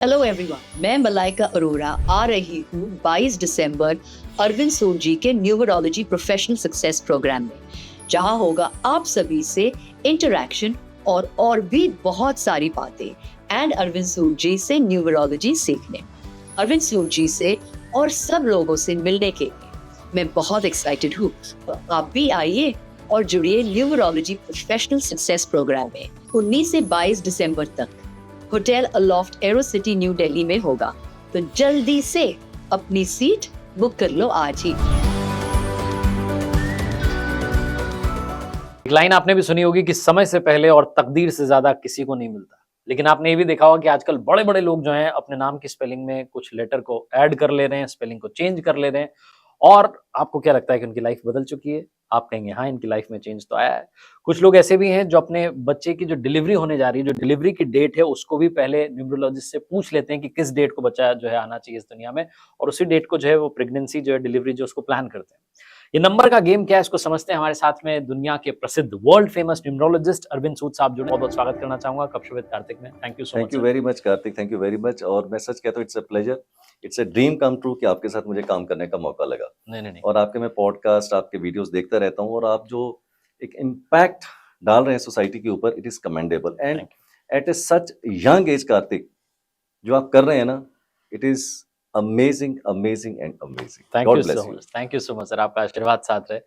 Hello everyone, मैं मलाइका अरोरा आ रही हूँ 22 दिसंबर अरविंद सूद जी के न्यूमरोलॉजी प्रोफेशनल सक्सेस प्रोग्राम में, जहाँ होगा आप सभी से इंटरेक्शन और भी बहुत सारी बातें एंड अरविंद सूद जी से न्यूमरोलॉजी सीखने, अरविंद सूद जी से और सब लोगों से मिलने के लिए मैं बहुत एक्साइटेड हूँ। तो आप भी आइए और जुड़िए न्यूमरोलॉजी प्रोफेशनल सक्सेस प्रोग्राम में 19 से 22 दिसंबर तक hotel Aloft Aero City New Delhi में होगा। तो जल्दी से अपनी सीट बुक कर लो आज ही। एक लाइन आपने भी सुनी होगी कि समय से पहले और तकदीर से ज्यादा किसी को नहीं मिलता। लेकिन आपने ये भी देखा होगा कि आजकल बड़े बड़े लोग जो हैं अपने नाम की स्पेलिंग में कुछ लेटर को ऐड कर ले रहे हैं, स्पेलिंग को चेंज कर ले रहे हैं। और आपको क्या लगता है कि उनकी लाइफ बदल चुकी है? आप कहेंगे हाँ, इनकी लाइफ में चेंज तो आया है। कुछ लोग ऐसे भी हैं जो अपने बच्चे की जो डिलीवरी होने जा रही है, जो डिलीवरी की डेट है, उसको भी पहले न्यूमरोलॉजिस्ट से पूछ लेते हैं कि किस डेट को बच्चा जो है आना चाहिए इस दुनिया में, और उसी डेट को जो है वो प्रेगनेंसी जो है, डिलीवरी जो, उसको प्लान करते हैं। ये नंबर का गेम क्या है, इसको समझते हैं। हमारे साथ में दुनिया के प्रसिद्ध वर्ल्ड फेमस न्यूमरोलॉजिस्ट अरविंद सूद साहब जुड़े। बहुत बहुत स्वागत करना चाहूंगा कप्श विद कार्तिक में। Thank you so much. Thank you very much Kartik, thank you very much. और मैं सच कहता हूँ, it's a pleasure, it's a dream come true कि आपके साथ मुझे काम करने का मौका लगा। नहीं। और आपके मैं पॉडकास्ट, आपके वीडियोस देखता रहता हूँ, और आप जो एक इम्पैक्ट डाल रहे हैं सोसाइटी के ऊपर, it is commendable. And at a such young age Kartik, जो आप कर रहे हैं ना, it is amazing amazing and amazing. Thank you so much, thank you so much sir, आपका आशीर्वाद साथ रहे।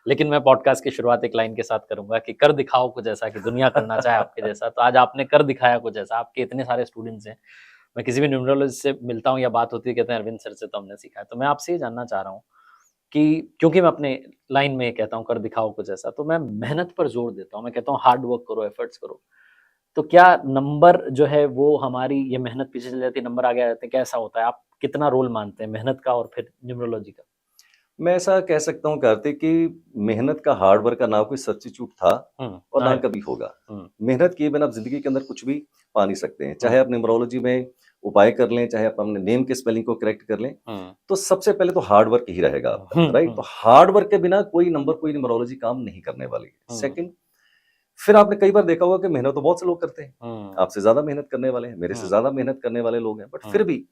लेकिन मैं पॉडकास्ट की शुरुआत एक लाइन के साथ करूंगा कि कर दिखाओ कुछ ऐसा कि दुनिया करना चाहे आपके जैसा। तो आज आपने कर दिखाया कुछ ऐसा। आपके इतने सारे स्टूडेंट्स हैं, मैं किसी भी न्यूमरोलॉजिस्ट से मिलता हूँ या बात होती है, कहते हैं अरविंद सर से तो हमने सीखा है। तो मैं आपसे ये जानना चाह रहा हूँ कि क्योंकि मैं अपने लाइन में कहता हूँ कर दिखाओ कुछ ऐसा, तो मैं मेहनत पर जोर देता हूँ। मैं कहता हूँ हार्ड वर्क करो, एफर्ट्स करो। तो क्या नंबर जो है वो हमारी ये मेहनत पीछे चली जाती है, नंबर आगे आ जाते हैं, कैसा होता है? आप कितना रोल मानते हैं मेहनत का और फिर न्यूमरोलॉजी का? मैं ऐसा कह सकता हूँ कार्तिक कि मेहनत का, हार्ड वर्क का ना कोई सब्स्टिट्यूट था और ना कभी होगा। मेहनत किए बिना आप जिंदगी के अंदर कुछ भी पा नहीं सकते हैं। चाहे आप न्यूमरोलॉजी में उपाय कर लें, चाहे आप अपने नेम के स्पेलिंग को करेक्ट कर लें, तो सबसे पहले तो हार्ड वर्क ही रहेगा आपका, राइट? तो हार्ड वर्क के बिना कोई नंबर, कोई न्यूमरोलॉजी काम नहीं करने वाली है। सेकंड, फिर आपने कई बार देखा होगा कि मेहनत तो बहुत से लोग करते हैं, आपसे ज्यादा मेहनत करने वाले हैं, मेरे से ज्यादा मेहनत करने वाले लोग हैं, बट फिर भी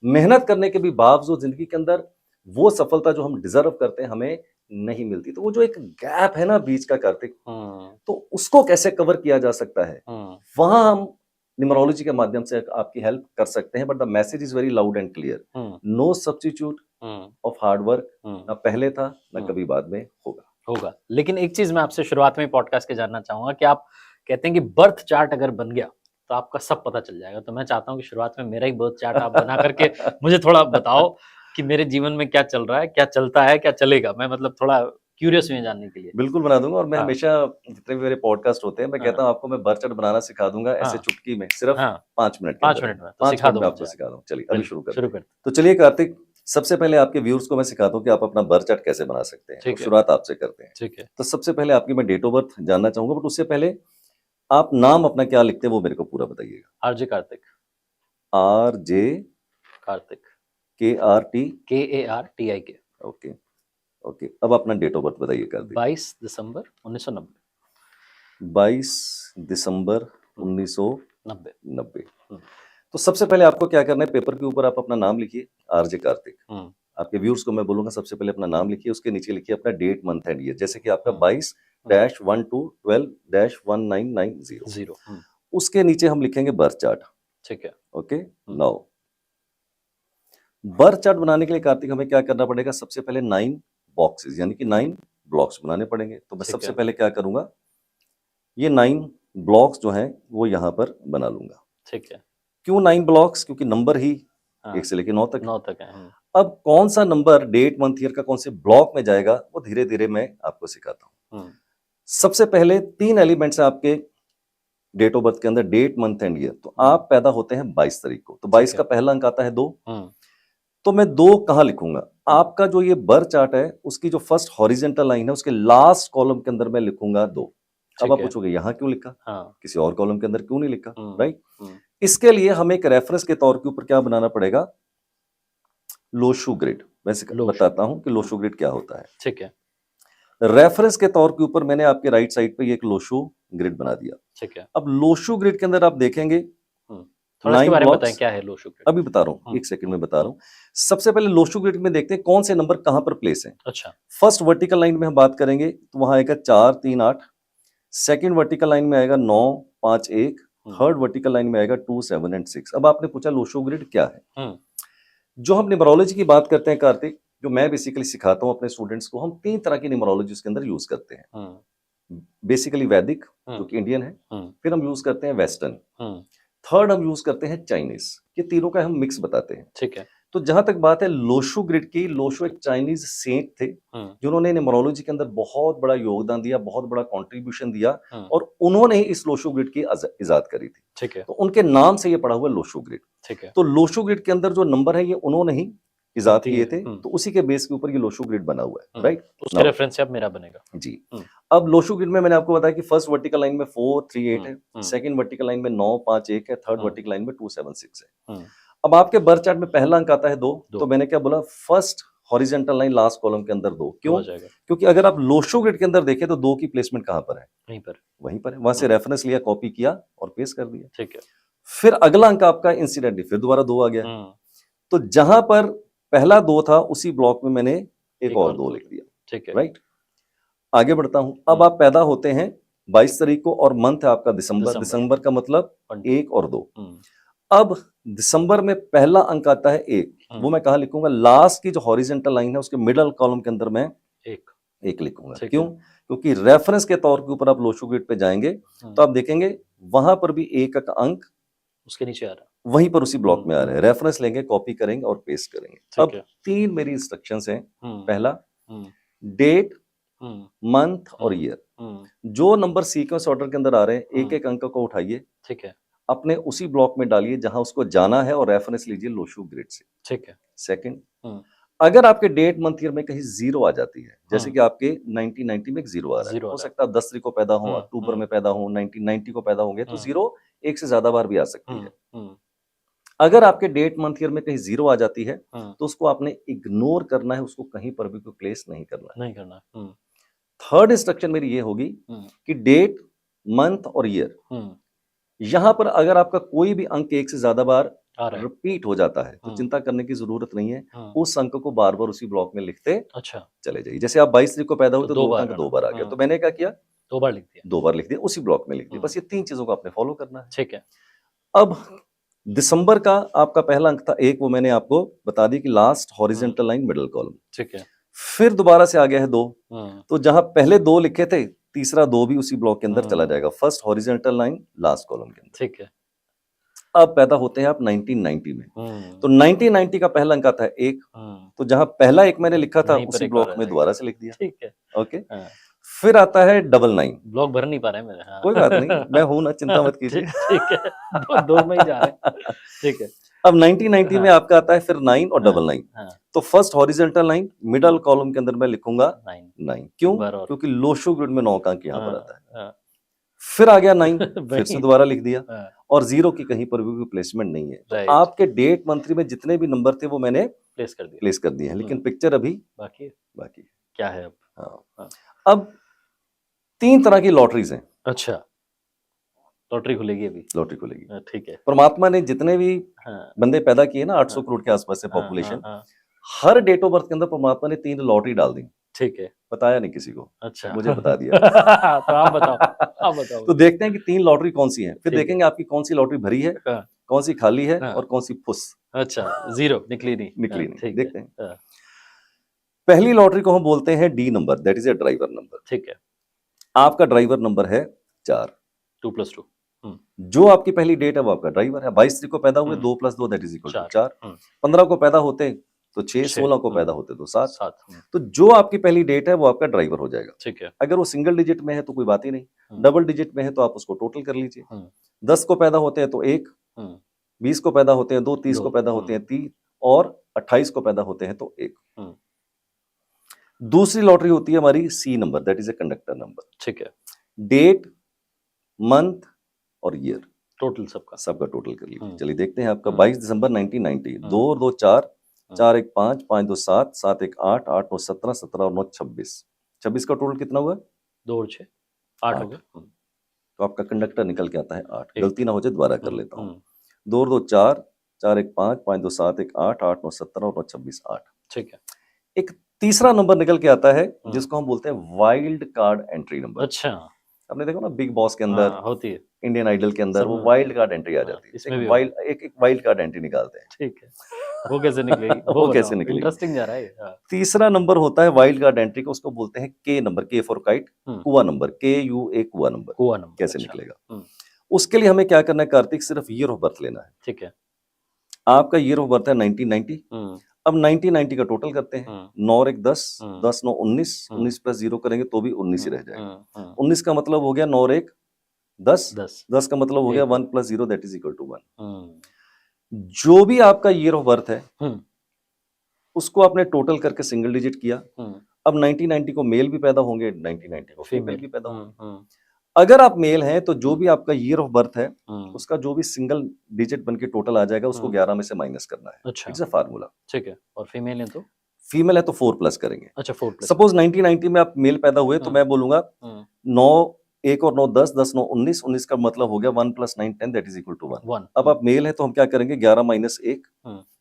मेहनत करने के भी बावजूद जिंदगी के अंदर वो सफलता जो हम डिजर्व करते हैं हमें नहीं मिलती। तो वो जो एक गैप है ना बीच का कार्तिक, तो उसको कैसे कवर किया जा सकता है, वहां हम न्यूमरोलॉजी के माध्यम से आपकी हेल्प कर सकते हैं। But the message is very loud and clear, no substitute of hard work, ना पहले था ना कभी बाद में होगा। लेकिन एक चीज मैं आपसे शुरुआत में पॉडकास्ट के जानना चाहूंगा कि आप कहते हैं कि बर्थ चार्ट अगर बन गया तो आपका सब पता चल जाएगा। तो मैं चाहता हूँ कि शुरुआत में मेरा ही बर्थ चार्ट आप बना करके मुझे थोड़ा बताओ कि मेरे जीवन में क्या चल रहा है, क्या चलता है, क्या चलेगा। मैं मतलब थोड़ा क्यूरियस हूँ जानने के लिए। बिल्कुल बना दूंगा। और मैं हमेशा, जितने भी मेरे पॉडकास्ट होते हैं, मैं कहता हूँ आपको मैं बर्थ चार्ट बनाना सिखा दूंगा, ऐसे चुटकी में, सिर्फ 5 मिनट के अंदर। 5 मिनट में आपको सिखा दूंगा। चलिए अभी शुरू करते। तो चलिए कार्तिक, सबसे पहले आपके व्यूअर्स को मैं सिखाता हूँ कि आप अपना बर्थ चार्ट कैसे बना सकते हैं। तो शुरुआत आपसे करते हैं। ठीक है। तो सबसे पहले आपकी मैं डेट ऑफ बर्थ जानना चाहूंगा, बट उससे पहले आप नाम अपना क्या लिखते हैं वो मेरे को पूरा बताइएगा। RJ Kartik. RJ Kartik. KRTIK। Okay okay. अब अपना डेट ऑफ बर्थ बताइए कार्तिक। 22 दिसंबर 1990। 22 दिसंबर 1990। तो सबसे पहले आपको क्या करना है, पेपर के ऊपर आप अपना नाम लिखिए, RJ कार्तिक। आपके व्यूअर्स को मैं बोलूंगा सबसे पहले अपना नाम लिखिए, उसके नीचे लिखिए अपना डेट, मंथ एंड ईयर। जैसे कि आपका 22-12-12-1990। उसके नीचे हम लिखेंगे बर्थ चार्ट। ठीक है, ओके। नाउ बर्थ चार्ट बनाने के लिए कार्तिक हमें क्या करना पड़ेगा? सबसे पहले 9 बॉक्सेस यानी कि 9 ब्लॉक्स बनाने पड़ेंगे। तो मैं सबसे पहले क्या करूंगा, ये 9 ब्लॉक्स जो हैं वो यहाँ पर बना लूंगा। ठीक है। क्यों 9 ब्लॉक्स? क्योंकि नंबर ही 1 से लेकर 9 तक है। अब कौन सा नंबर डेट, मंथ, ईयर का कौन से ब्लॉक में जाएगा वो धीरे धीरे मैं आपको सिखाता हूँ। सबसे पहले 3 एलिमेंट्स आपके डेट ऑफ बर्थ के अंदर, डेट, मंथ एंड ईयर। तो आप पैदा होते हैं 22 तारीख को, तो 22 का पहला अंक आता है 2। तो मैं 2 कहाँ लिखूंगा? आपका जो ये बर्थ चार्ट है उसकी जो फर्स्ट हॉरिजेंटल लाइन है उसके लास्ट कॉलम के अंदर मैं लिखूंगा 2। अब आप पूछोगे यहाँ क्यों लिखा, किसी और कॉलम के अंदर क्यों नहीं लिखा, राइट? इसके लिए हमें एक रेफरेंस के तौर के ऊपर क्या बनाना पड़ेगा? लोशू ग्रिड। मैं बताता हूं कि लोशू ग्रिड क्या होता है। ठीक है। रेफरेंस के तौर के ऊपर मैंने आपके राइट साइड पे एक लोशू ग्रिड बना दिया। ठीक है। अब लोशू ग्रिड के अंदर आप देखेंगे थोड़ा इसके 9 बारे में बताएं ब्लॉक्स क्या है लोशो ग्रिड। अभी बता रहा हूँ, एक सेकंड में बता रहा हूँ। सबसे पहले लोशो ग्रिड में देखते हैं कौन से नंबर कहाँ पर प्लेस है। अच्छा फर्स्ट वर्टिकल लाइन में हम बात करेंगे तो वहां आएगा 4 3 8। सेकंड वर्टिकल लाइन में आएगा 9 5 1। थर्ड वर्टिकल लाइन में आएगा 2 7 एंड 6। अब आपने पूछा लोशो ग्रिड क्या है। जो हम न्यूमरोलॉजी की बात करते हैं कार्तिक, जो मैं बेसिकली सिखाता हूँ अपने स्टूडेंट्स को, हम 3 तरह की न्यूमरोलॉजी उसके अंदर यूज करते हैं। बेसिकली वैदिक जो कि इंडियन है, फिर हम यूज करते हैं वेस्टर्न, थर्ड हम यूज करते हैं चाइनीज। ये तीनों का हम मिक्स बताते हैं। ठीक है। तो जहां तक बात है लोशो ग्रिड की, लोशो एक चाइनीज सेंट थे जिन्होंने न्यूमरोलॉजी के अंदर बहुत बड़ा योगदान दिया, बहुत बड़ा कंट्रीब्यूशन दिया, और उन्होंने ही इस लोशो ग्रिड की इजाद करी थी। ठीक है। तो उनके नाम से ये पड़ा हुआ लोशो ग्रिड। ठीक है। तो लोशो ग्रिड के अंदर जो नंबर है ये उन्होंने ही इजाद दिए, किए थे, तो उसी के बेस के ऊपर ये लोशो ग्रिड बना हुआ है, राइट। उसके रेफरेंस से अब मेरा बनेगा जी। अब लोशो ग्रिड में मैंने आपको बताया कि फर्स्ट वर्टिकल लाइन में 4 3 8 है, सेकंड वर्टिकल लाइन में 9 5 1 है, थर्ड वर्टिकल लाइन में 2 7 6 है। अब आपके बर्थ चार्ट में पहला अंक आता है 2, तो मैंने क्या बोला, first horizontal line last column के अंदर 2। क्यों? क्योंकि अगर आप लोशो ग्रिड के अंदर देखें तो 2 की प्लेसमेंट कहां पर है? वहीं पर है। वहां से रेफरेंस लिया, कॉपी किया और पेस्ट कर दिया। ठीक है। फिर अगला अंक आपका इंसिडेंटली फिर दोबारा 2 आ गया। तो जहां पर पहला 2 था उसी ब्लॉक में मैंने एक और 2 लिख दिया। ठीक है। राइट। आगे बढ़ता हूं। अब आप पैदा होते हैं 22 तारीख को और मंथ है आपका दिसंबर। दिसंबर का मतलब 1 और 2। अब दिसंबर में पहला अंक आता है 1, वो मैं कहा लिखूंगा? लास्ट की जो हॉरिजॉन्टल लाइन है उसके मिडल कॉलम के अंदर मैं 1 लिखूंगा। क्यों? क्योंकि रेफरेंस के तौर के ऊपर आप लोशो ग्रिड पे जाएंगे तो आप देखेंगे वहां पर भी 1 का अंक उसके नीचे आ रहा है, वहीं पर उसी ब्लॉक में आ रहा है। रेफरेंस लेंगे, कॉपी करेंगे और पेस्ट करेंगे। अब 3 मेरी इंस्ट्रक्शंस हैं। पहला, डेट, मंथ और ईयर। जो नंबर सीक्वेंस ऑर्डर के अंदर आ रहे हैं एक एक अंक को उठाइए, ठीक है, अपने उसी ब्लॉक में डालिए जहां उसको जाना है और रेफरेंस लीजिए लोशो ग्रिड से। ठीक है। सेकंड, अगर आपके डेट मंथ ईयर में कहीं 0 आ जाती है, जैसे कि आपके 1990 में एक 0 आ रहा है, हो सकता है 10 तारीख को पैदा हो, अक्टूबर में पैदा हो, 1990 को पैदा होंगे, तो 0 एक से ज्यादा बार भी आ सकती है। अगर आपके डेट मंथ ईयर में कहीं 0 आ जाती है तो उसको आपने इग्नोर करना है, उसको कहीं पर भी कोई प्लेस नहीं करना है। थर्ड इंस्ट्रक्शन मेरी ये होगी कि डेट, मंथ और ईयर, यहां पर अगर आपका कोई भी अंक 1 से ज्यादा बार रिपीट हो जाता है तो चिंता करने की जरूरत नहीं है। उस अंक को बार बार उसी ब्लॉक में लिखते चले जाइए। जैसे आप 22 तारीख को पैदा हुए तो 2 अंक 2 बार आ गया, तो मैंने क्या किया, 2 बार लिख दिया, उसी ब्लॉक में लिख दिया। बस ये 3 चीजों को आपने फॉलो करना है। ठीक है। अब दिसंबर का आपका पहला अंक था 1, वो मैंने आपको बता दी कि last horizontal line middle column. ठीक है। फिर दोबारा से आ गया है 2, तो जहां पहले 2 लिखे थे तीसरा 2 भी उसी ब्लॉक के अंदर चला जाएगा, first horizontal line last column के अंदर। ठीक है। अब पैदा होते हैं आप 1990 में, तो 1990 का पहला अंक आता है 1, तो जहां पहला 1 मैंने लिखा था उसी ब्लॉक में दोबारा से लिख दिया। ठीक है। ओके। फिर आता है 99। ब्लॉक भर नहीं पा रहे मेरे। कोई बात नहीं, मैं हूं ना, चिंता मत कीजिए। ठीक है। दो में ही जा रहे हैं। ठीक है। अब 1990 में आपका आता है फिर 9 और 99। तो first horizontal line middle column के अंदर मैं लिखूंगा 9। क्यों? क्योंकि लोशो ग्रिड में 9 का अंक यहाँ पर आता है। फिर आ गया 9, फिर से दोबारा लिख दिया, और 0 की कहीं पर भी प्लेसमेंट नहीं है। तो आपके डेट मंथली में जितने भी नंबर थे वो मैंने प्लेस कर दिए हैं, लेकिन पिक्चर अभी बाकी क्या है। अब 3 तरह की लॉटरीज हैं। अच्छा, लॉटरी खुलेगी अभी? लॉटरी खुलेगी। ठीक है। परमात्मा ने जितने भी बंदे पैदा किए ना, 800 करोड़ के आसपास से पॉपुलेशन, हर डेट ऑफ बर्थ के अंदर परमात्मा ने 3 लॉटरी डाल दी। ठीक है। बताया नहीं किसी को। अच्छा, मुझे बता दिया। तो आप बताओ। तो देखते हैं कि 3 लॉटरी कौन सी हैं, फिर देखेंगे आपकी कौन सी लॉटरी भरी है, कौन सी खाली है, और कौन सी फुस। अच्छा, 0 निकली नहीं। देखते हैं। पहली लॉटरी को हम बोलते हैं D number, that is A driver number. ठीक है। आपका ड्राइवर नंबर है 4, 2 + 2। जो आपकी पहली डेट है वो आपका ड्राइवर है। 22 तारीख को पैदा हुए, 2 + 2 दैट इज इक्वल टू 4। 15 को पैदा होते तो 6, 16 को पैदा होते तो 7। तो जो आपकी पहली डेट है वो आपका ड्राइवर हो जाएगा। ठीक है। अगर वो सिंगल डिजिट में है तो कोई बात ही नहीं, डबल डिजिट में है तो आप उसको टोटल कर लीजिए। 10 को पैदा होते हैं तो 1, 20 को पैदा होते हैं 2, 30 को पैदा होते हैं 3, और 28 को पैदा होते हैं तो 1। दूसरी लॉटरी होती है हमारी सी number, that is a conductor number. ठीक है। डेट, मंथ और ईयर, टोटल सबका टोटल कर लीजिए। चलिए देखते हैं आपका 22 दिसंबर 1990, 2 और 2 4, 4 1 5, 5 2 7, 7 1 8, 8 9 17, 17 और 9 26। 26 का टोटल कितना हुआ? 2 और 6 8 हो गया। तो आपका कंडक्टर निकल के आता है 8। गलती ना हो जाए दोबारा कर लेता हूँ। 2 और 2 4, 4 1 5, 5 2 7, 1 8, 8 9 17 और 9 26 8। ठीक है। एक तीसरा नंबर निकल के आता है जिसको हम बोलते हैं वाइल्ड कार्ड एंट्री नंबर। अच्छा। आपने देखो ना बिग बॉस के अंदर, हाँ, होती है। इंडियन आइडल के अंदर सब वो में वाइल्ड कार्ड एंट्री आ हाँ, जाती है। इसमें एक भी वाइल्ड कार्ड एंट्री निकालते हैं। ठीक है। वो कैसे निकलेगी? वो कैसे बताओ, निकलेगी? इंटरेस्टिंग जा रहा है ये। हाँ। तीसरा नंबर होता है वाइल्ड कार्ड एंट्री का, उसको बोलते हैं के नंबर, के फॉर काइट, हम्म। कुआ नंबर, KUA कुआ नंबर। कुआ नंबर कैसे अच्छा। निकलेगा? उसके लिए हमें क्या करना है कार्तिक, सिर्फ ईयर ऑफ बर्थ लेना है। ठीक है। आपका ईयर ऑफ बर्थ है 1990। अब 1990 का टोटल करते हैं। 9 और 1 10, 10 9 19, 19 प्लस 0 करेंगे तो भी 19 ही रह जाएगा। 19 का मतलब हो गया 9 और 1 10, 10 का मतलब हो गया 1 plus 0 that is equal to 1। जो भी आपका ईयर ऑफ बर्थ है उसको आपने टोटल करके सिंगल डिजिट किया। अब 1990 को मेल भी पैदा होंगे, 1990 को फीमेल भी पैदा होंगे। अगर आप मेल हैं तो जो भी आपका ईयर ऑफ बर्थ है उसका जो भी सिंगल डिजिट बनके टोटल आ जाएगा उसको 11 में से माइनस करना है। अच्छा। It's a formula. ठीक है। और फीमेल है तो? फीमेल है तो 4 प्लस करेंगे। अच्छा 4 प्लस। सपोज 1990 में आप मेल पैदा हुए तो मैं बोलूंगा 9 1 और 9 10, 10 9 19, 19 का मतलब हो गया 1 plus 9 10 that is equal to 1। अब आप मेल है तो हम क्या करेंगे 11 माइनस 1,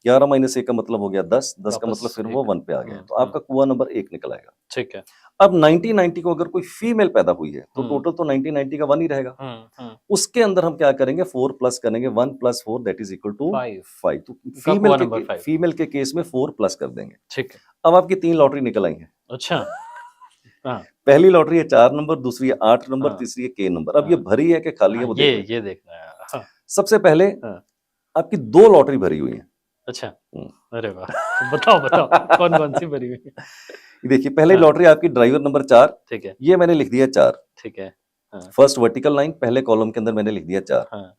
11 माइनस 1 का मतलब हो गया 10, 10 का मतलब फिर वो 1 पे आ गया, तो आपका कुआ नंबर 1 निकल आएगा। ठीक है। अब 1990 को अगर कोई फीमेल पैदा हुई है तो टोटल तो 1990 का 1 ही रहेगा। उसके अंदर हम क्या करेंगे 4 प्लस करेंगे, 1 plus 4 that is equal to 5। तो फीमेल के केस में 4 प्लस कर देंगे। ठीक है। अब आपकी 3 लॉटरी निकल आई है। अच्छा। हाँ। पहली लॉटरी है 4 नंबर, दूसरी है 8 नंबर, तीसरी है के नंबर। अब ये भरी है कि खाली है वो ये देखना है। हाँ। सबसे पहले आपकी 2 लॉटरी भरी हुई है। अच्छा। अरे वाह। बताओ कौन कौन सी भरी हुई है? देखिए पहले लॉटरी आपकी ड्राइवर नंबर 4। ठीक है। ये मैंने लिख दिया 4। ठीक है। फर्स्ट वर्टिकल लाइन पहले कॉलम के अंदर मैंने लिख दिया 4।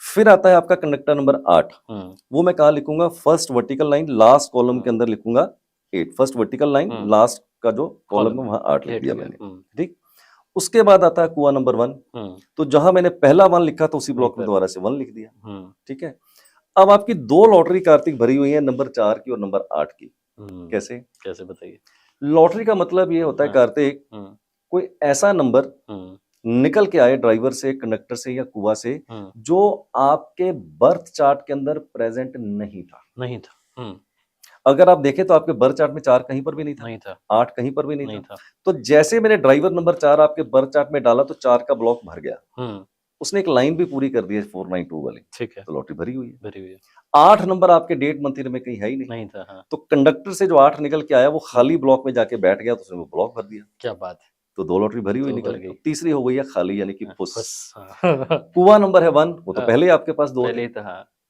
फिर आता है आपका कंडक्टर नंबर 8। वो मैं कहाँ लिखूंगा? First vertical line last column के अंदर लिखूंगा 8। फर्स्ट वर्टिकल लाइन लास्ट का जो कॉलम है वहां 8 लिख दिया मैंने। ठीक। उसके बाद आता है कुआ नंबर 1। तो जहां मैंने पहला 1 लिखा था उसी ब्लॉक में दोबारा से 1 लिख दिया। ठीक है। अब आपकी 2 लॉटरी कार्तिक भरी हुई है, नंबर 4 की और नंबर 8 की। कैसे बताइए? लॉटरी का मतलब ये होता है कार्तिक, कोई ऐसा नंबर निकल के आए ड्राइवर से, कंडक्टर से या कुआ से जो आपके बर्थ चार्ट के अंदर प्रेजेंट नहीं था। अगर आप देखें तो आपके बर्थ चार्ट में 4 कहीं पर भी नहीं था। 8 कहीं पर भी नहीं था। तो जैसे मैंने ड्राइवर नंबर 4 आपके बर्थ चार्ट में डाला तो 4 का ब्लॉक भर गया। उसने एक लाइन भी पूरी कर दी है 492 वाली। ठीक है। तो लॉटरी भरी हुई है। 8 नंबर आपके डेट मंथ ईयर में कहीं है ही नहीं था। हाँ। तो कंडक्टर से जो 8 निकल के आया वो खाली ब्लॉक में जाके बैठ गया तो उसने वो ब्लॉक भर दिया। क्या बात है। तो 2 लॉटरी भरी हुई निकल गई। तीसरी हो गई है खाली, यानी कि फुस। कुआ नंबर है 1, वो तो पहले ही आपके पास 2 थे।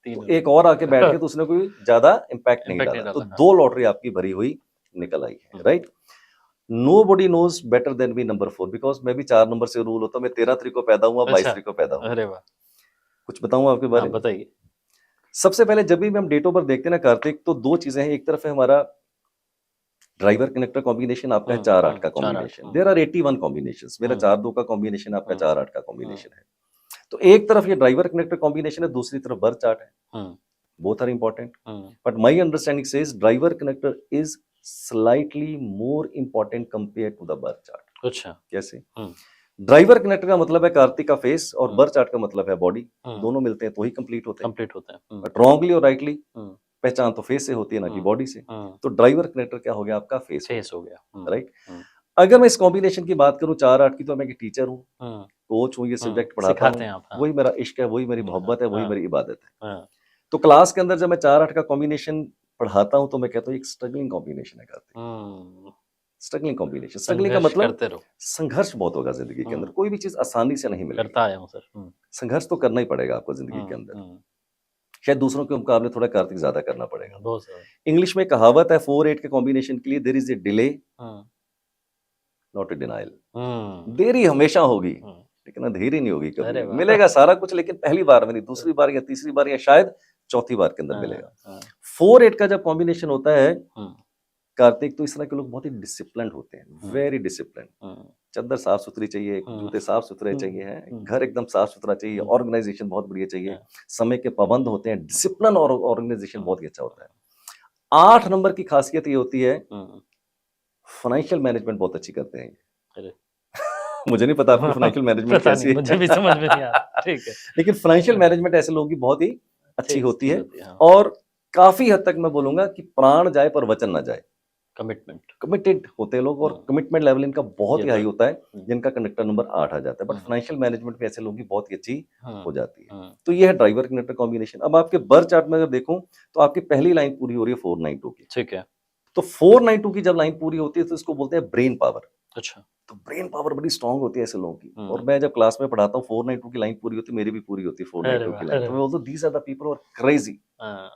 तो एक और आके बैठ के तो उसने कोई ज्यादा इंपैक्ट नहीं डाला। तो 2 लॉटरी आपकी भरी हुई निकल आई है। Right. Nobody knows better than me number 4, because मैं भी 4 नंबर से रूल होता हूँ। मैं 13 तारीख को पैदा हुआ, 22 तारीख को पैदा हुआ। अरे वाह। कुछ बताऊं आपके बारे में? बताइए। सबसे पहले जब भी हम डेट ऑफ बर्थ देखते हैं ना कार्तिक, तो 2 चीजें हैं। एक तरफ है हमारा ड्राइवर कनेक्टर कॉम्बिनेशन, आपका है 4 8 का कॉम्बिनेशन। There are 81 combinations. मेरा 4 2 का कॉम्बिनेशन, आपका 4 8 का कॉम्बिनेशन है। तो एक तरफ ये ड्राइवर कनेक्टर कॉम्बिनेशन है, दूसरी तरफ बर्थ चार्ट है। Both are important, but my understanding says driver connector is slightly more important compare to the birth chart. अच्छा। कैसे? ड्राइवर कनेक्टर का मतलब है कार्तिक का फेस और बर्थ चार्ट का मतलब है बॉडी। दोनों मिलते हैं तो ही कंप्लीट होते हैं। बट रॉन्गली और राइटली पहचान तो फेस से होती है ना कि बॉडी से। तो ड्राइवर कनेक्टर क्या हो गया? आपका फेस हो गया। राइट। अगर मैं इस कॉम्बिनेशन की बात करूं 4 8 की, तो मैं एक टीचर हूँ, कोच हूँ, ये सब्जेक्ट पढ़ाता हूँ। वही मेरा इश्क है, वही मेरी मोहब्बत है, वही मेरी इबादत है। तो क्लास के अंदर जब मैं 4 8 का कॉम्बिनेशन पढ़ाता हूं तो मैं कहता हूँ एक स्ट्रगलिंग कॉम्बिनेशन है कार्तिक। Struggling combination. स्ट्रगलिंग का मतलब संघर्ष बहुत होगा जिंदगी के अंदर। कोई भी चीज आसानी से नहीं मिलेगी। करता आया हूं सर। संघर्ष तो करना ही पड़ेगा आपको जिंदगी के अंदर। शायद दूसरों के मुकाबले थोड़ा कार्तिक ज्यादा करना पड़ेगा। इंग्लिश में कहावत है 4 8 के कॉम्बिनेशन के लिए, there is a delay not a denial. देरी हमेशा होगी लेकिन अंधेरी नहीं होगी कभी। मिलेगा सारा कुछ, लेकिन पहली बार में नहीं, दूसरी बार या तीसरी बार या शायद चौथी बार के अंदर मिलेगा। 4 8 का जब कॉम्बिनेशन होता है कार्तिक, तो इस तरह के लोग बहुत ही डिसिप्लिन्ड होते हैं। Very disciplined. चद्दर साफ सुथरी चाहिए, जूते साफ सुथरे चाहिए, हैं घर एकदम साफ सुथरा चाहिए, ऑर्गेनाइजेशन बहुत बढ़िया चाहिए, समय के पाबंद होते हैं, डिसिप्लिन और ऑर्गेनाइजेशन बहुत ही अच्छा होता है। 8 नंबर की खासियत ये होती है फाइनेंशियल मैनेजमेंट बहुत अच्छी करते हैं। मुझे नहीं पता आपकी फाइनेंशियल मैनेजमेंट कैसी है, मुझे भी समझ में नहीं आ रहा। ठीक है। लेकिन फाइनेंशियल मैनेजमेंट ऐसे लोगों की बहुत ही अच्छी ठीक होती है, हाँ। और काफी हद तक मैं बोलूंगा कि प्राण जाए पर वचन ना जाए। कमिटमेंट। कमिटेड होते हैं लोग, और हाँ। कमिटमेंट लेवल इनका बहुत ये ही तो हाई है। होता है, हम्म। जिनका कंडक्टर नंबर 8 आ जाता है। But hmm. फाइनेंशियल मैनेजमेंट में ऐसे लोगों की बहुत ही अच्छी हम्म। हो जाती है। हम्म। तो ये है ड्राइवर कंडक्टर कॉम्बिनेशन। अब आपके बर्थ चार्ट में अगर देखूं तो आपकी पहली लाइन पूरी हो रही है 492 की। ठीक है। तो 492 की जब लाइन पूरी होती है तो इसको बोलते हैं ब्रेन पावर। अच्छा। तो ब्रेन पावर बड़ी स्ट्रांग होती है ऐसे लोगों की। हम्म। और मैं जब क्लास में पढ़ाता हूँ 492 की लाइन पूरी होती है, मेरी भी पूरी होती है अरे 492 वाह, की लाइन। अरे तो मैं बोलता हूँ दीज आर द पीपल और क्रेजी, हाँ,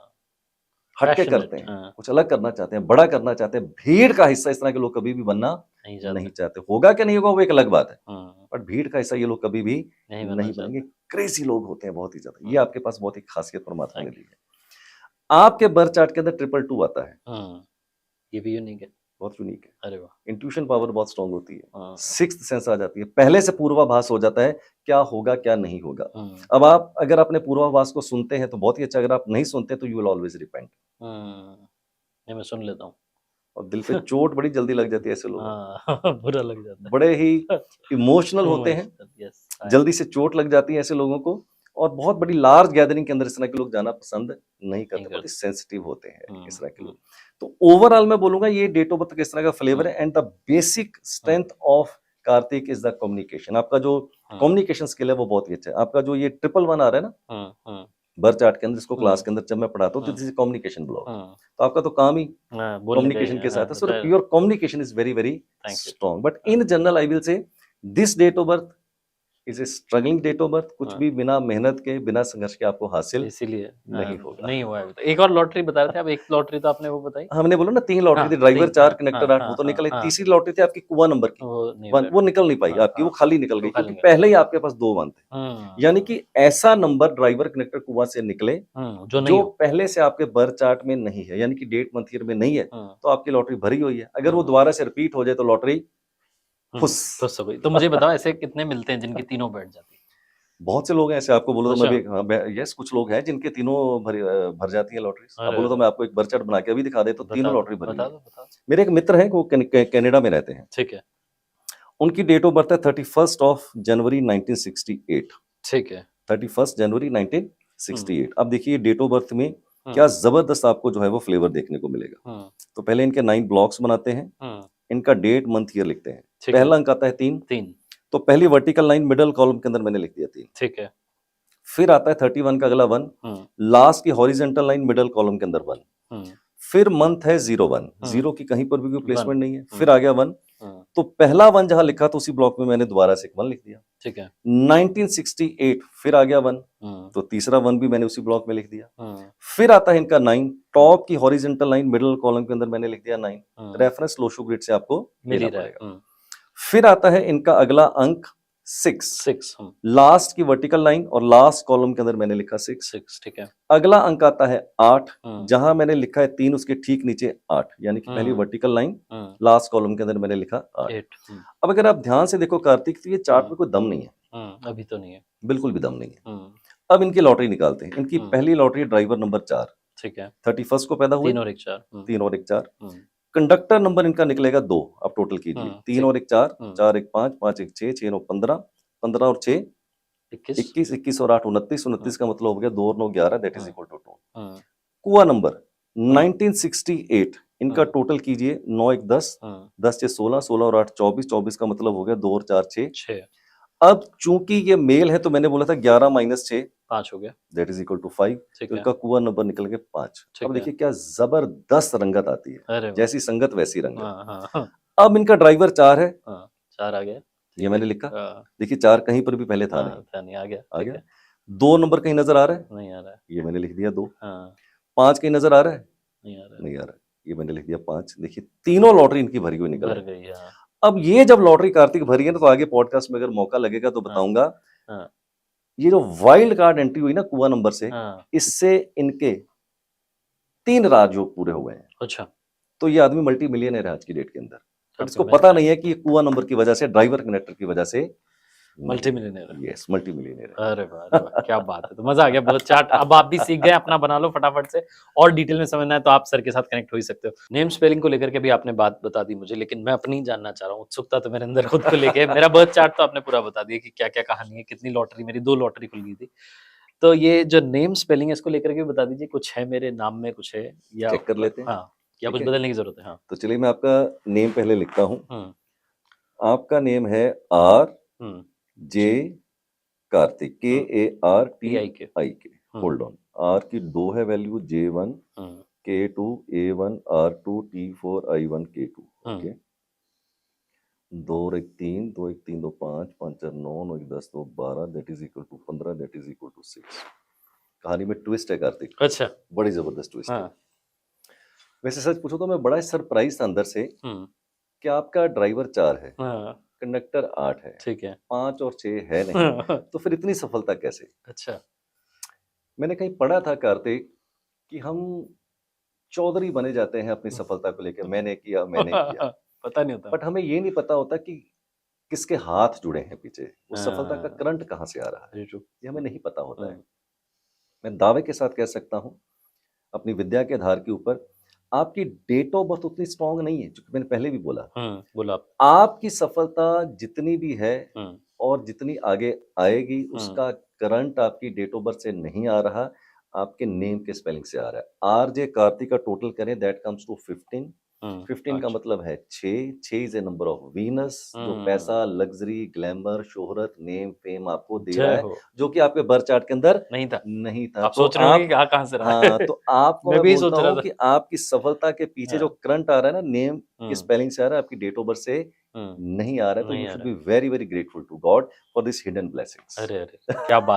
हटके करते पैशनेट। हैं, हाँ, कुछ अलग करना चाहते हैं, बड़ा करना चाहते हैं। भीड़ का हिस्सा इस तरह के लोग कभी भी बनना नहीं नहीं जाते। चाहते। होगा क्या नहीं होगा वो एक अलग बात है, हम्म। बट भीड़ का हिस्सा ये लोग कभी भी नहीं बनना नहीं बनेंगे। चाहते। क्रेजी लोग होते हैं बहुत ही ज्यादा। ये हम्म। आपके पास बहुत ही खासियत परमात्मा ने थैंक दी है। आपके बर्थ चार्ट के अंदर 222 आता है, हम्म। ये भी यूनिक है। बहुत यूनिक है। अरे वाह। इंट्यूशन पावर बहुत स्ट्रांग होती है, हाँ। सिक्स्थ सेंस आ जाती है, पहले से पूर्वाभास हो जाता है क्या होगा क्या नहीं होगा। हम्म। अब आप अगर अपने पूर्वाभास को सुनते हैं तो बहुत ही अच्छा, अगर आप नहीं सुनते तो यू विल ऑलवेज रिपेंट। ये मैं सुन लेता हूँ। और दिल पे चोट बड़ी जल्दी लग जाती है ऐसे लोगों को, हाँ बुरा लग जाता है। बड़े ही इमोशनल होते हैं, यस। जल्दी से चोट लग जाती है ऐसे लोगों को। और बहुत बड़ी लार्ज गैदरिंग के अंदर इस तरह के लोग जाना पसंद नहीं करते, बहुत ही सेंसिटिव होते हैं इस तरह के लोग। तो ओवरऑल मैं बोलूंगा ये डेट ऑफ बर्थ का इस तरह का फ्लेवर है। And the basic strength of Kartik is the communication. आपका जो कम्युनिकेशन स्किल है वो बहुत ही अच्छा है। आपका जो ये 111 आ रहा है ना बर्थ चार्ट के अंदर, इसको क्लास के अंदर जब मैं पढ़ाता हूँ तो दिस इज कम्युनिकेशन ब्लॉक। तो आपका तो काम ही कम्युनिकेशन के साथ है। So pure communication is very very strong. But in general I will say this date of birth is a struggling date of birth. कुछ भी बिना मेहनत के, बिना संघर्ष के आपको हासिल इसीलिए नहीं होगा। नहीं हुआ है अभी तक। एक और लॉटरी बता रहे थे आप, एक लॉटरी तो आपने वो बताई। हमने बोला ना 3 लॉटरी थी, ड्राइवर 4 कनेक्टर 8, वो तो निकल गई। तीसरी लॉटरी थी आपकी कुआ नंबर की, वो निकल नहीं पाई आपकी, वो खाली निकल गई क्योंकि पहले ही आपके पास 2 1 थे। यानी कि ऐसा नंबर ड्राइवर कनेक्टर कुआ से निकले जो पहले से आपके बर्थ चार्ट में नहीं है, यानी कि डेट मंथ ईयर में नहीं है, तो आपकी लॉटरी भरी हुई है। अगर वो दोबारा से रिपीट हो जाए तो लॉटरी फुस हो गई। तो मुझे बताओ ऐसे कितने मिलते हैं जिनकी तीनों बैठ जाती है? बहुत से लोग हैं ऐसे, आपको बोलो तो मैं भी यस, कुछ लोग हैं जिनके तीनों भर जाती है लॉटरी। अब बोलो तो मैं आपको एक बर्थ चार्ट बना के अभी दिखा दे तो तीनों लॉटरी भरी है। मेरे एक मित्र हैं वो कनाडा में रहते हैं, ठीक है। उनकी डेट ऑफ बर्थ है 31 जनवरी 1968। ठीक है। 31 जनवरी 1968। अब देखिए डेट ऑफ बर्थ में क्या जबरदस्त आपको जो है वो फ्लेवर देखने को मिलेगा। तो पहले इनके 9 ब्लॉक्स बनाते हैं, इनका डेट मंथ ईयर लिखते हैं। पहला अंक आता है 3, तो पहली वर्टिकल लाइन मिडिल कॉलम के अंदर मैंने लिख दिया 3। ठीक है। फिर आता है 31 का अगला 1, लास्ट की हॉरिजॉन्टल लाइन मिडिल कॉलम के अंदर 1। फिर मंथ है 01, 0 की कहीं पर भी कोई प्लेसमेंट नहीं है। फिर आ गया 1, तो पहला 1 जहां लिखा तो उसी ब्लॉक में मैंने दोबारा से एक 1 लिख दिया। ठीक है। 1968 फिर आ गया 1, तो तीसरा 1 भी मैंने उसी ब्लॉक में लिख दिया। फिर आता है इनका 9, टॉप की हॉरिजॉन्टल लाइन मिडिल कॉलम के अंदर मैंने लिख दिया 9। रेफरेंस लोशो ग्रिड से आपको मिल पड़ेगा। फिर आता है इनका अगला अंक 6, लास्ट की वर्टिकल लाइन और लास्ट कॉलम के अंदर मैंने लिखा 6। ठीक है। अगला अंक आता है 8, जहां मैंने लिखा है 3 उसके ठीक नीचे 8, यानी कि पहली वर्टिकल लाइन लास्ट कॉलम के अंदर मैंने लिखा 8। अब अगर आप ध्यान से देखो कार्तिक, तो ये चार्ट में कोई दम नहीं है, अभी तो नहीं है, बिल्कुल भी दम नहीं है। अब इनकी लॉटरी निकालते हैं। इनकी पहली लॉटरी ड्राइवर नंबर 4, ठीक है। 31 को पैदा हुए, 3 और 1 4, 3 और 1 4। कंडक्टर नंबर इनका निकलेगा 2। अब टोटल कीजिए, 3 और 1 4, 4 1 5, 5 1 6, 6 9 15, 15 और 6 21, 21 और 8 29, 29 का मतलब हो गया 2 और 9 11, दैट इज इक्वल टू 2। कुआ नंबर 1968 इनका टोटल कीजिए, 9 1 10, 10 6 16, 16 और 8 24, 24 का मतलब हो गया 2 और 4 6। अब चूंकि ये मेल है तो मैंने बोला था 11 माइनस 6 5 हो गया, दैट इज इक्वल टू 5। तो इनका कुआ नंबर निकल के 5। अब देखिए क्या जबरदस्त रंगत आती है, जैसी संगत वैसी रंगत। अब इनका ड्राइवर 4 है, 4 आ गया, ये मैंने लिखा। देखिए 4 कहीं पर भी पहले था नहीं, आ गया। 2 नंबर कहीं नजर आ रहा है, नहीं आ रहा है, ये मैंने लिख दिया 2। 5 कहीं नजर आ रहा है, नहीं आ रहा है, ये मैंने लिख दिया 5। देखिए तीनों लॉटरी इनकी भरी हुई निकल गई। अब ये जब लॉटरी कार्तिक भरी है ना, तो आगे पॉडकास्ट में अगर मौका लगेगा तो बताऊंगा। ये जो वाइल्ड कार्ड एंट्री हुई ना कुआ नंबर से, इससे इनके 3 राजयोग पूरे हुए हैं। अच्छा, तो ये आदमी मल्टी मिलियनर है आज की डेट के अंदर, बट इसको पता नहीं है कि ये कुआ नंबर की वजह से, ड्राइवर कनेक्टर की वजह से multi millionaire. Yes, multi millionaire. अरे वाह, क्या बात है। तो मजा आ गया, बहुत चार्ट अब आप भी सीख गए, अपना बना लो फटाफट से। और डिटेल में समझना है तो आप सर के साथ कनेक्ट हो ही सकते हो। नेम स्पेलिंग को लेकर के भी आपने बात बता दी मुझे, लेकिन मैं अपनी जानना चाह रहा हूँ, उत्सुकता तो मेरे अंदर खुद को लेके। मेरा बर्थ चार्ट तो आपने पूरा बता दिया कि क्या क्या कहानी है, कितनी लॉटरी, मेरी 2 लॉटरी खुल गई थी। तो ये जो नेम स्पेलिंग है इसको लेकर के बता दीजिए, कुछ है मेरे नाम में, कुछ है या चेक कर लेते हैं। हाँ, या ठीक कुछ है। बदलने की जरूरत है? हाँ। तो चलिए मैं आपका नेम पहले लिखता हूँ। हम्म आपका नेम है आर हम्म जे कार्तिक, के ए आर टी TIK। आई के। होल्ड ऑन, आर की 2 है वैल्यू, J1 हम्म K2 A1 R2 T4 I1 K2। Okay, 2 और 1 3, 2 1 3 2 5, 5 4 9, 9 1 10, 2 12, that is equal to 15, that is equal to 6। कहानी में ट्विस्ट है कार्तिक, अच्छा। बड़ी जबरदस्त ट्विस्ट है। हाँ। वैसे सच पूछो तो मैं बड़ा सरप्राइज था अंदर से हम्म कि आपका ड्राइवर 4 है, हाँ, कंडक्टर 8 है, ठीक है। 5 और 6 है नहीं, तो फिर इतनी सफलता कैसे? अच्छा। मैंने कहीं पढ़ा था कार्तिक कि हम चौधरी बने जाते हैं अपनी सफलता को लेकर, मैंने किया मैंने किया, पता नहीं होता। बट हमें ये नहीं पता होता कि किसके हाथ जुड़े हैं पीछे, वो सफलता का हाँ। करंट कहाँ से आ रहा है, Very true। ये हमें नहीं पता होता है। हम्म, मैं दावे के साथ कह सकता हूँ अपनी विद्या के आधार के ऊपर, आपकी डेट ऑफ बर्थ उतनी स्ट्रांग नहीं है, जो मैंने पहले भी बोला। बोला आप। आपकी सफलता जितनी भी है हम्म और जितनी आगे आएगी, उसका करंट आपकी डेट ऑफ बर्थ से नहीं आ रहा, आपके नेम के स्पेलिंग से आ रहा है। आर जे कार्तिक का टोटल करें, दैट कम्स टू 15। 15 का मतलब है 6 is a number of Venus, जो पैसा, लग्जरी, ग्लैमर, शोहरत, नेम, फेम आपको दे रहा जय है, हो। जो कि आपके बर्थ चार्ट के अंदर नहीं था। नहीं था। आप तो सोच रहे होंगे कि कहाँ से रहा है। हाँ, तो आपको मैं मैं भी यही बोलता सोच रहा हूँ था। कि आपकी सफलता के पीछे जो हाँ। करंट आ रहा है ना, नेम की हम्म, स्पेलिंग से आ रहा है, आपकी डेट ऑफ बर्थ से हम्म, नहीं आ रहा है। तो नहीं यू आ शुड रहा be very very grateful to God for this hidden blessings. अरे अरे, क्या बात